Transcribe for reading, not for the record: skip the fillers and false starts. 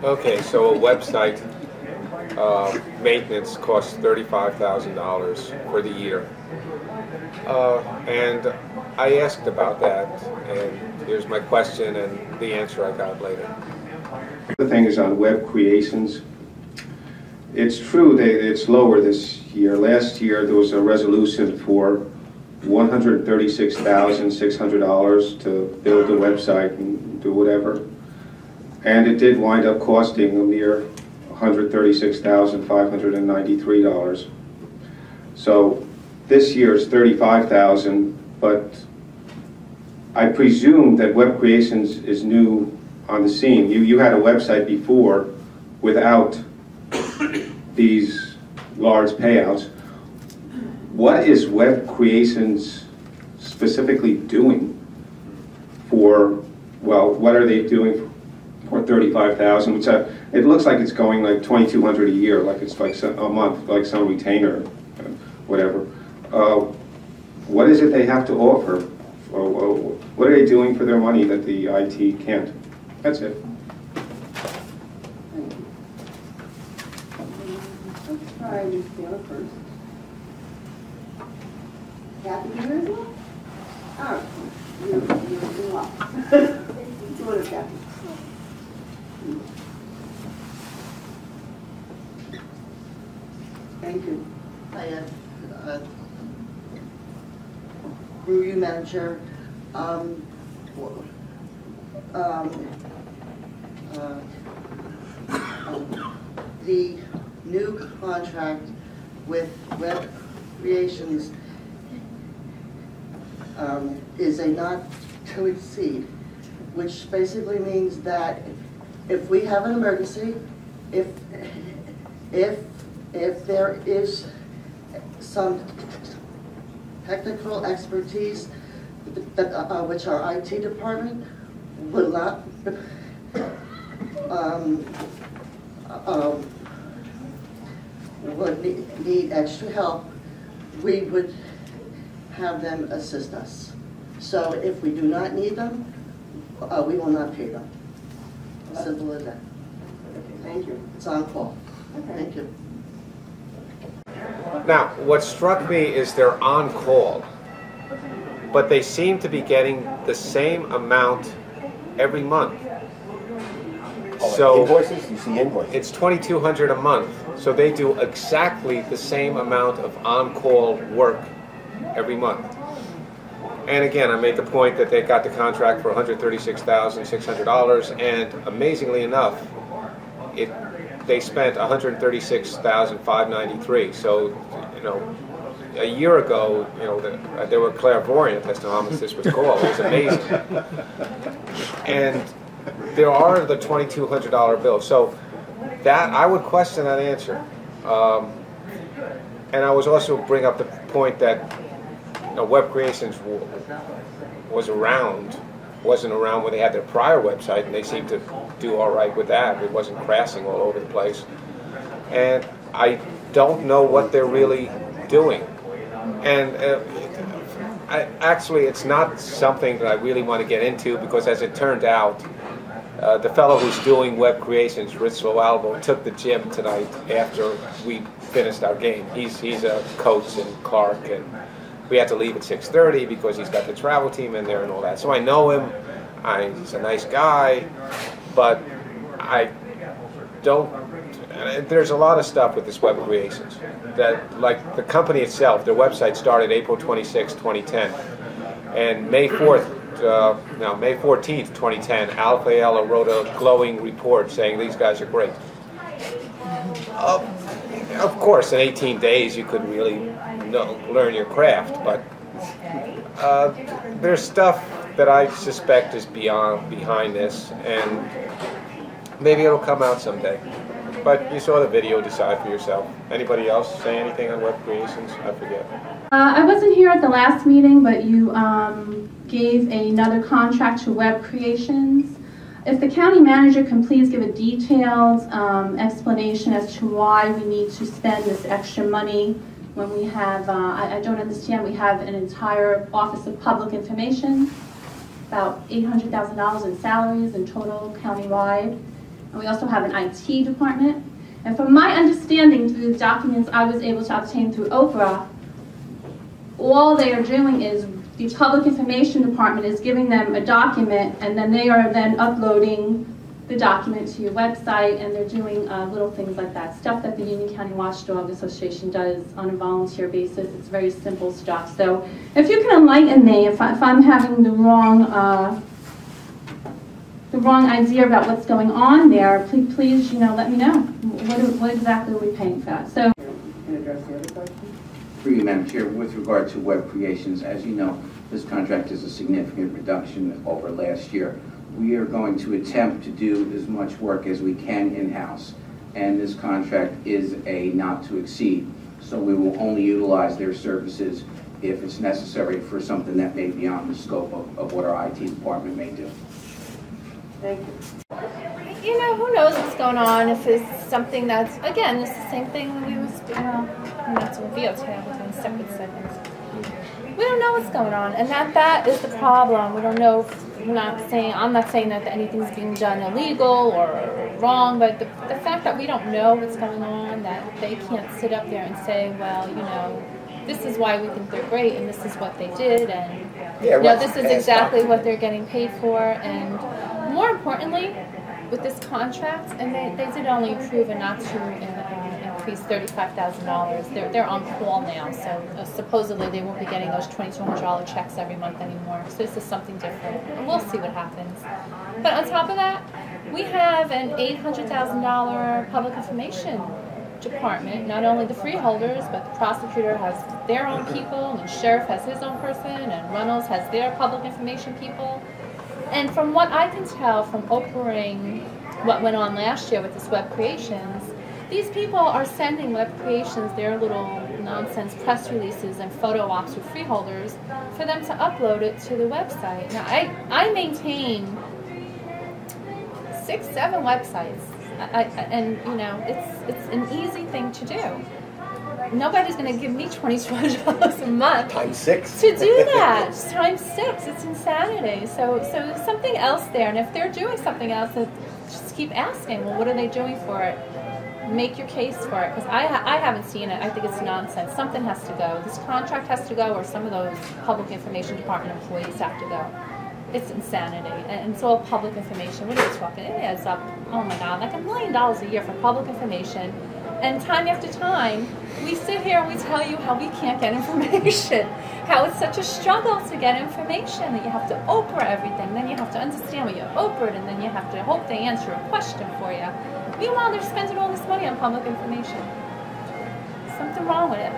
Okay, so a website maintenance costs $35,000 for the year. And I asked about that, and here's my question and the answer I got later. The thing is on web creations. It's true that it's lower this year. Last year there was a resolution for $136,600 to build a website and do whatever. And it did wind up costing a mere $136,593. So this year is $35,000, but I presume that Web Creations is new on the scene. You had a website before without these large payouts. What is Web Creations specifically doing for, well, what are they doing for $35,000? Which it looks like it's going like $2,200 a year, like it's like a month, like some retainer, whatever. What is it they have to offer? What are they doing for their money that the IT can't? That's it. Let's try Ms. Taylor first. Kathy, you as well? Oh, you're doing well. Do it, Kathy. Thank you. I am review manager. The new contract with Web Creations is a not to exceed, which basically means that if we have an emergency, if there is some technical expertise that, which our IT department will not would need extra help, we would have them assist us. So if we do not need them, we will not pay them. Simple as that. Okay, thank you. It's on call. Okay. Thank you. Now, what struck me is they're on call, but they seem to be getting the same amount every month. So invoices? You see invoices. it's $2,200 a month. So they do exactly the same amount of on-call work every month. And again, I made the point that they got the contract for $136,600, and amazingly enough, they spent $136,593. So, you know, a year ago, you know, they were clairvoyant as to how much this was called. It was amazing. And there are the $2,200 bills. So that, I would question that answer. And I was also bring up the point that, you know, Web Creations wasn't around when they had their prior website, and they seemed to do all right with that. It wasn't crashing all over the place. And I don't know what they're really doing. And actually, it's not something that I really want to get into, because as it turned out, the fellow who's doing Web Creations, Rich Loalbo, took the gym tonight after we finished our game. He's a coach in Clark, and we had to leave at 6:30 because he's got the travel team in there and all that. So I know him. He's a nice guy, but I don't. There's a lot of stuff with this Web Creations that, like the company itself, their website started April 26, 2010, and May 14th, 2010, Al Fayella wrote a glowing report saying these guys are great. Of course, in 18 days you could really learn your craft, but there's stuff that I suspect is behind this, and maybe it'll come out someday. But you saw the video, decide for yourself. Anybody else say anything on Web Creations? I forget. I wasn't here at the last meeting, but you gave another contract to Web Creations. If the county manager can please give a detailed explanation as to why we need to spend this extra money when we have, I don't understand, we have an entire Office of Public Information, about $800,000 in salaries in total countywide. and we also have an IT department. And from my understanding through the documents I was able to obtain through Oprah, all they are doing is the public information department is giving them a document, and then they are then uploading the document to your website, and they're doing little things like that, stuff that the Union County Watchdog Association does on a volunteer basis. It's very simple stuff. So if you can enlighten me if I'm having the wrong idea about what's going on there, please let me know. What exactly are we paying for that? So. Can address the other question? Through you, Madam Chair, with regard to web creations, as you know, this contract is a significant reduction over last year. We are going to attempt to do as much work as we can in-house, and this contract is a not to exceed. So we will only utilize their services if it's necessary for something that may be beyond the scope of what our IT department may do. Thank you. Who knows what's going on, if it's something that's, again, it's the same thing we was, we're not doing videotape, we're doing separate segments. We don't know what's going on, and that is the problem. We don't know if, I'm not saying that anything's being done illegal or wrong, but the fact that we don't know what's going on, that they can't sit up there and say, well, this is why we think they're great, and this is what they did, and this is exactly what they're getting paid for, and more importantly, with this contract, and they did only approve and not to increase $35,000. They're on call now, so supposedly they won't be getting those $2,200 checks every month anymore. So this is something different, and we'll see what happens. But on top of that, we have an $800,000 public information department. Not only the freeholders, but the prosecutor has their own people, and the sheriff has his own person, and Reynolds has their public information people. And from what I can tell from Oprahing what went on last year with this Web Creations, these people are sending Web Creations their little nonsense press releases and photo ops with freeholders for them to upload it to the website. Now, I maintain 6-7 websites, and it's an easy thing to do. Nobody's going to give me $2,200 a month Times 6 to do that. Just times 6. It's insanity. So there's something else there, and if they're doing something else, then just keep asking. Well, what are they doing for it? Make your case for it, because I haven't seen it. I think it's nonsense. Something has to go. This contract has to go, or some of those public information department employees have to go. It's insanity, and it's all public information. What are you talking? It adds up. Oh my God, like $1 million a year for public information. And time after time, we sit here and we tell you how we can't get information, how it's such a struggle to get information, that you have to Oprah everything, then you have to understand what you Oprah'd, and then you have to hope they answer a question for you. Meanwhile, they're spending all this money on public information. Something wrong with it.